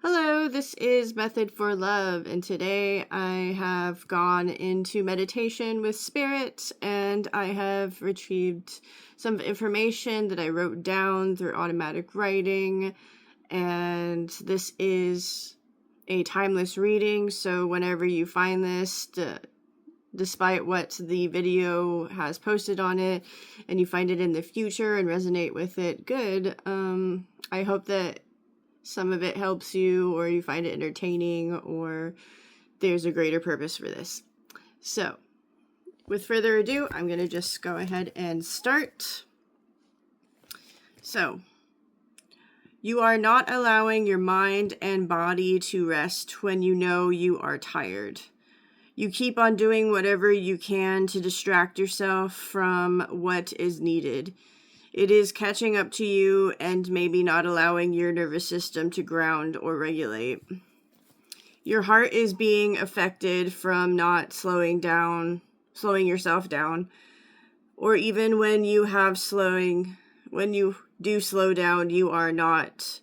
Hello, this is Method for Love, and today I have gone into meditation with Spirit, and I have retrieved some information that I wrote down through automatic writing, and this is a timeless reading, so whenever you find this, despite what the video has posted on it, and you find it in the future and resonate with it, good. I hope that some of it helps you, or you find it entertaining, or there's a greater purpose for this. So, with further ado, I'm going to just go ahead and start. So, you are not allowing your mind and body to rest when you know you are tired. You keep on doing whatever you can to distract yourself from what is needed. It is catching up to you and maybe not allowing your nervous system to ground or regulate. Your heart is being affected from not slowing yourself down, or even when you do slow down, you are not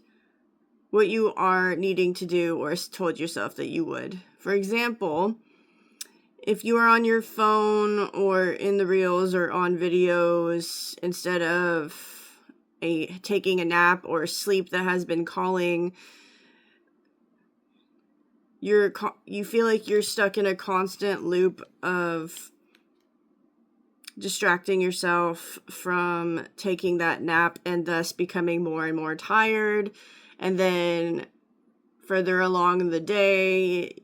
what you are needing to do or told yourself that you would. For example, if you are on your phone or in the reels or on videos, instead of taking a nap or sleep that has been calling, you feel like you're stuck in a constant loop of distracting yourself from taking that nap and thus becoming more and more tired. And then further along in the day,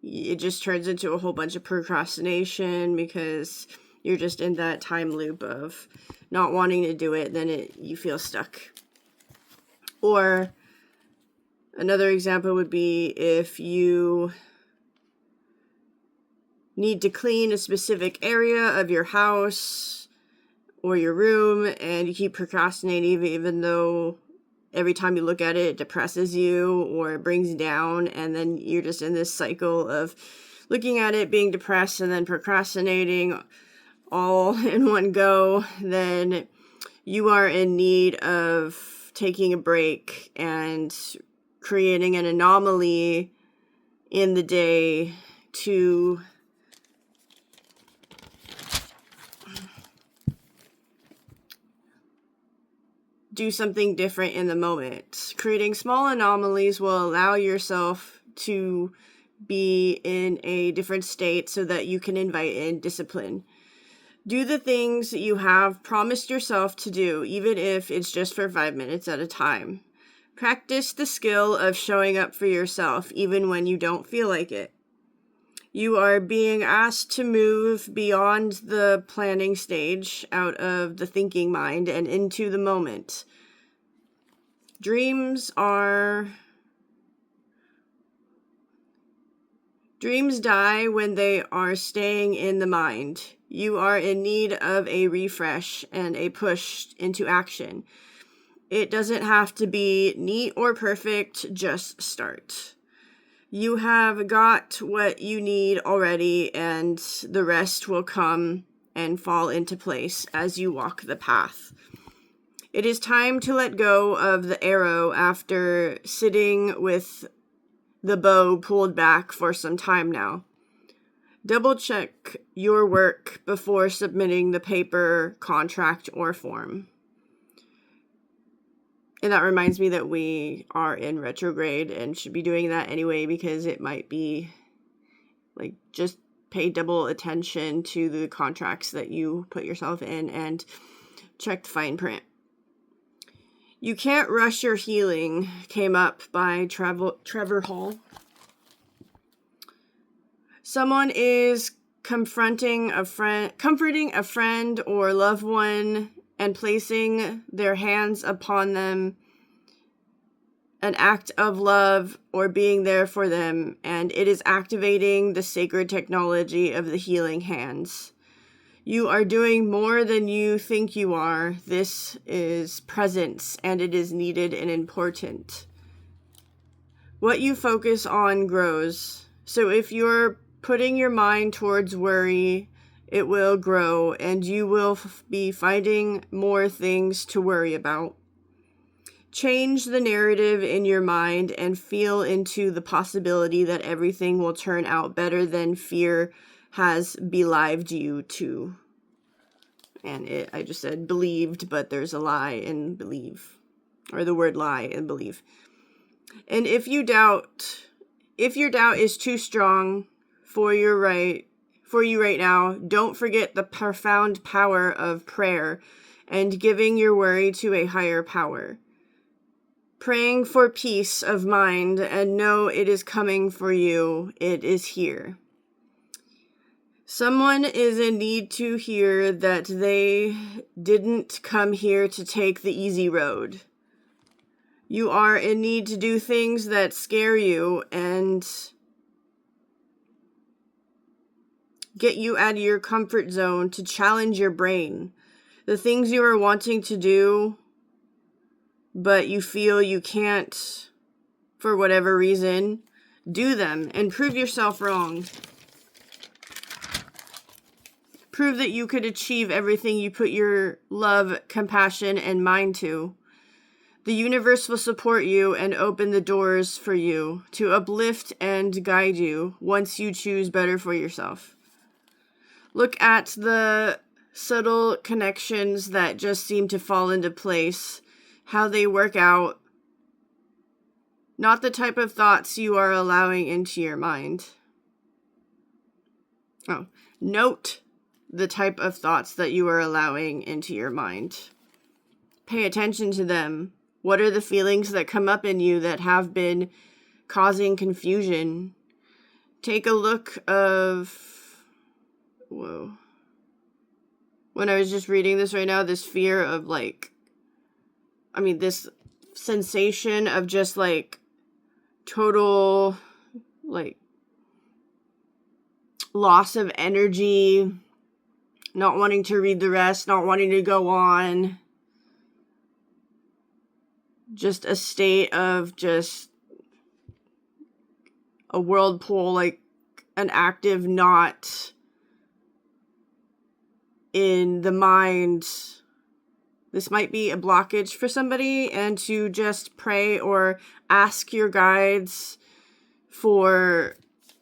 it just turns into a whole bunch of procrastination because you're just in that time loop of not wanting to do it. Then you feel stuck. Or another example would be if you need to clean a specific area of your house or your room, and you keep procrastinating even though every time you look at it, it depresses you or it brings you down, and then you're just in this cycle of looking at it, being depressed, and then procrastinating all in one go. Then you are in need of taking a break and creating an anomaly in the day to do something different in the moment. Creating small anomalies will allow yourself to be in a different state so that you can invite in discipline. Do the things that you have promised yourself to do, even if it's just for 5 minutes at a time. Practice the skill of showing up for yourself, even when you don't feel like it. You are being asked to move beyond the planning stage, out of the thinking mind, and into the moment. Dreams die when they are staying in the mind. You are in need of a refresh and a push into action. It doesn't have to be neat or perfect, just start. You have got what you need already, and the rest will come and fall into place as you walk the path. It is time to let go of the arrow after sitting with the bow pulled back for some time now. Double check your work before submitting the paper, contract, or form. And that reminds me that we are in retrograde and should be doing that anyway, because it might be like, just pay double attention to the contracts that you put yourself in and check the fine print. You Can't Rush Your Healing came up by Trevor Hall. Someone is comforting a friend or loved one and placing their hands upon them, an act of love or being there for them, and it is activating the sacred technology of the healing hands. You are doing more than you think you are. This is presence, and it is needed and important. What you focus on grows. So if you're putting your mind towards worry, it will grow, and you will be finding more things to worry about. Change the narrative in your mind and feel into the possibility that everything will turn out better than fear has believed you to. And I just said believed, but there's a lie in believe, or the word lie in believe. And if your doubt is too strong for you right now, don't forget the profound power of prayer and giving your worry to a higher power. Praying for peace of mind and know it is coming for you. It is here. Someone is in need to hear that they didn't come here to take the easy road. You are in need to do things that scare you and get you out of your comfort zone, to challenge your brain. The things you are wanting to do, but you feel you can't for whatever reason, do them and prove yourself wrong. Prove that you could achieve everything you put your love, compassion, and mind to. The universe will support you and open the doors for you to uplift and guide you once you choose better for yourself. Look at the subtle connections that just seem to fall into place, how they work out, not the type of thoughts you are allowing into your mind. Note the type of thoughts that you are allowing into your mind. Pay attention to them. What are the feelings that come up in you that have been causing confusion? Take a look of... Whoa. When I was just reading this right now, this fear of this sensation of just total loss of energy, not wanting to read the rest, not wanting to go on. Just a state of just a whirlpool, an active knot in the mind. This might be a blockage for somebody, and to just pray or ask your guides for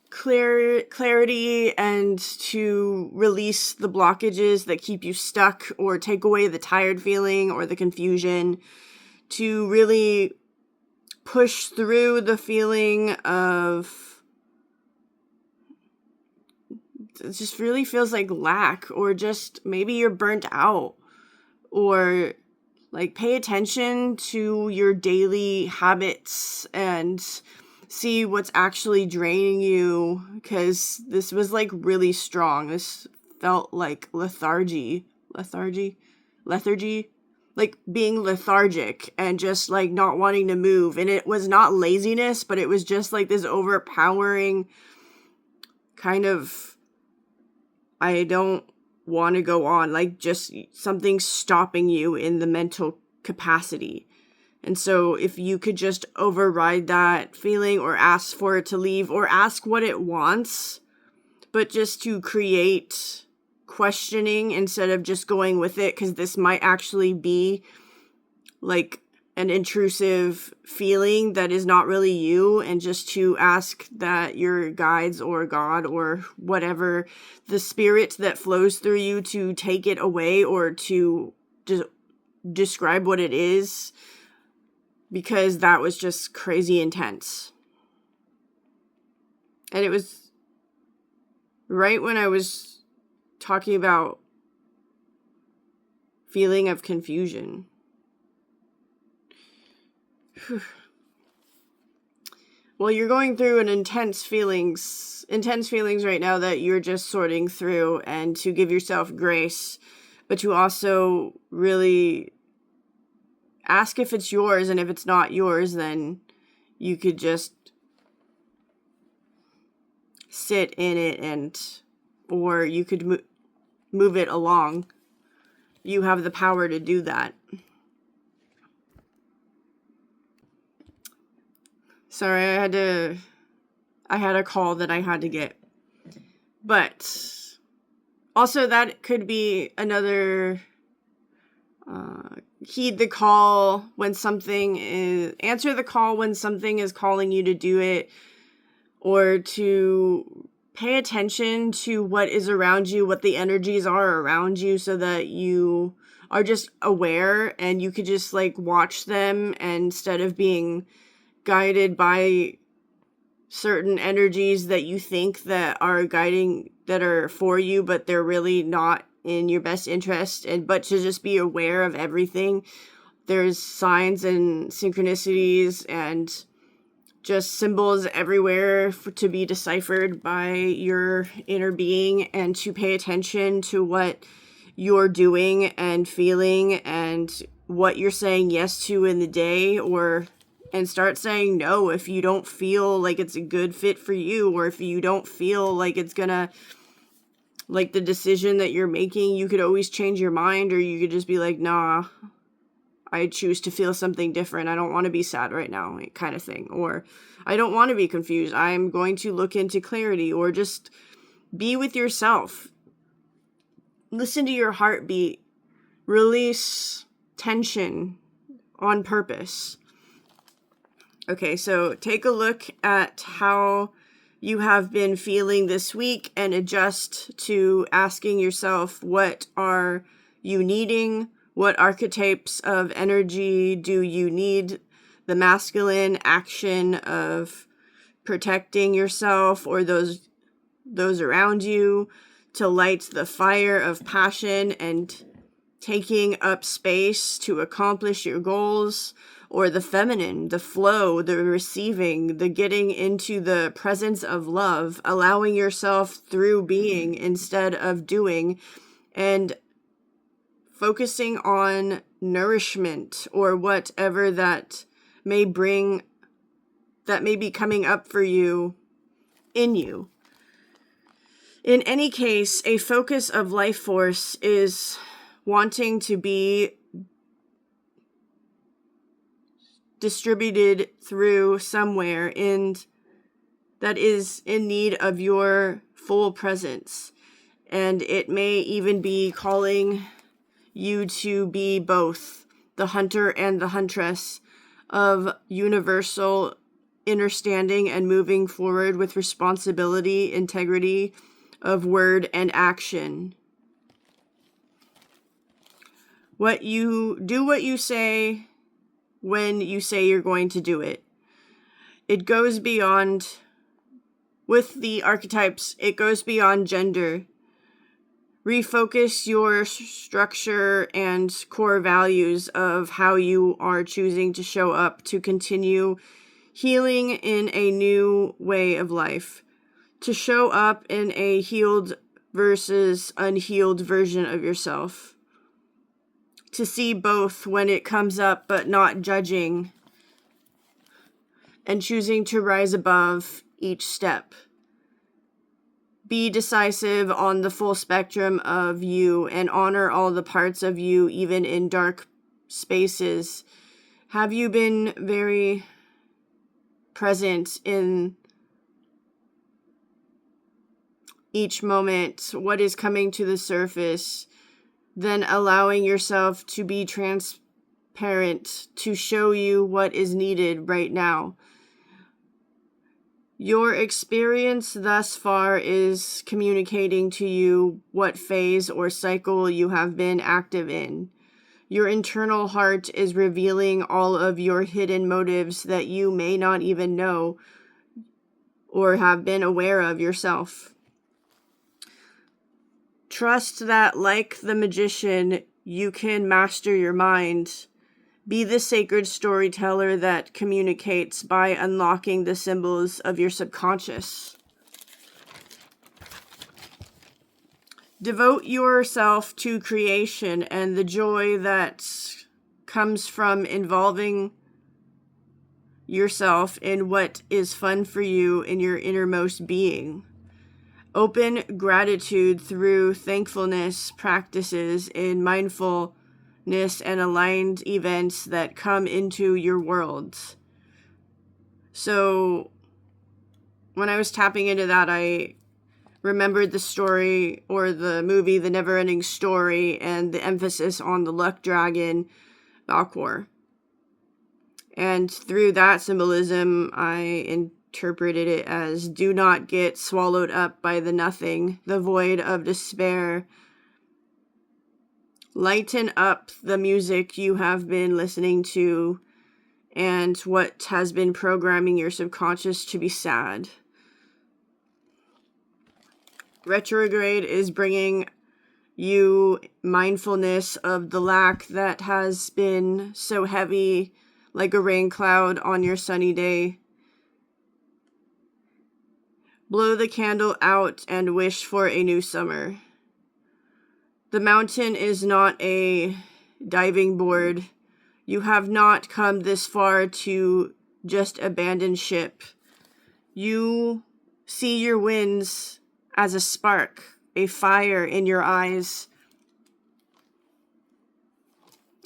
clarity and to release the blockages that keep you stuck, or take away the tired feeling or the confusion, to really push through the feeling of, it just really feels like lack, or just maybe you're burnt out, or pay attention to your daily habits and see what's actually draining you, because this was really strong. This felt like lethargy, being lethargic and just not wanting to move. And it was not laziness, but it was just this overpowering kind of, I don't want to go on, just something stopping you in the mental capacity. And so if you could just override that feeling, or ask for it to leave, or ask what it wants, but just to create questioning instead of just going with it, because this might actually be an intrusive feeling that is not really you, and just to ask that your guides or God or whatever, the spirit that flows through you, to take it away, or to just describe what it is, because that was just crazy intense. And it was right when I was talking about feeling of confusion. Well, you're going through an intense feelings right now that you're just sorting through, and to give yourself grace, but to also really ask if it's yours, and if it's not yours, then you could just sit in it, or you could move it along. You have the power to do that. Sorry, I had a call that I had to get. But also that could be another heed the call when answer the call when something is calling you to do it, or to pay attention to what is around you, what the energies are around you, so that you are just aware and you could just like watch them instead of being guided by certain energies that you think that are guiding, that are for you, but they're really not in your best interest. But to just be aware of everything. There's signs and synchronicities and just symbols everywhere to be deciphered by your inner being, and to pay attention to what you're doing and feeling and what you're saying yes to in the day, and start saying no if you don't feel like it's a good fit for you, or if you don't feel like it's gonna, like the decision that you're making, you could always change your mind, or you could just be like, nah, I choose to feel something different. I don't want to be sad right now, kind of thing. Or I don't want to be confused. I'm going to look into clarity, or just be with yourself. Listen to your heartbeat. Release tension on purpose. Okay, so take a look at how you have been feeling this week and adjust to asking yourself, what are you needing? What archetypes of energy do you need? The masculine action of protecting yourself or those around you, to light the fire of passion and taking up space to accomplish your goals, or the feminine, the flow, the receiving, the getting into the presence of love, allowing yourself through being instead of doing, and focusing on nourishment, or whatever that may be coming up for you in you. In any case, a focus of life force is wanting to be distributed through somewhere that is in need of your full presence. And it may even be calling you to be both the hunter and the huntress of universal understanding and moving forward with responsibility, integrity of word and action. What you say when you say you're going to do it. It goes beyond, with the archetypes, it goes beyond gender. Refocus your structure and core values of how you are choosing to show up to continue healing in a new way of life. To show up in a healed versus unhealed version of yourself. To see both when it comes up, but not judging, and choosing to rise above each step. Be decisive on the full spectrum of you and honor all the parts of you, even in dark spaces. Have you been very present in each moment? What is coming to the surface? Then allowing yourself to be transparent to show you what is needed right now. Your experience thus far is communicating to you what phase or cycle you have been active in. Your internal heart is revealing all of your hidden motives that you may not even know or have been aware of yourself. Trust that, like the magician, you can master your mind. Be the sacred storyteller that communicates by unlocking the symbols of your subconscious. Devote yourself to creation and the joy that comes from involving yourself in what is fun for you in your innermost being. Open gratitude through thankfulness practices in mindfulness and aligned events that come into your world. So when I was tapping into that, I remembered the story, or the movie The Never-Ending Story, and the emphasis on the luck dragon Balcor. And through that symbolism, I interpreted it as do not get swallowed up by the nothing, the void of despair. Lighten up the music you have been listening to and what has been programming your subconscious to be sad. Retrograde is bringing you mindfulness of the lack that has been so heavy, like a rain cloud on your sunny day. Blow the candle out and wish for a new summer. The mountain is not a diving board. You have not come this far to just abandon ship. You see your winds as a spark, a fire in your eyes.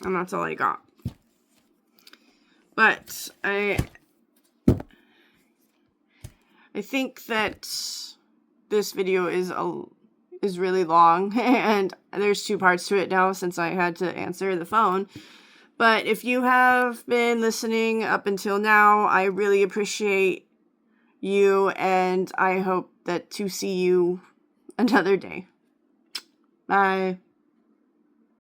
And that's all I got. But I think that this video is really long, and there's 2 parts to it now since I had to answer the phone. But if you have been listening up until now, I really appreciate you, and I hope that to see you another day. Bye.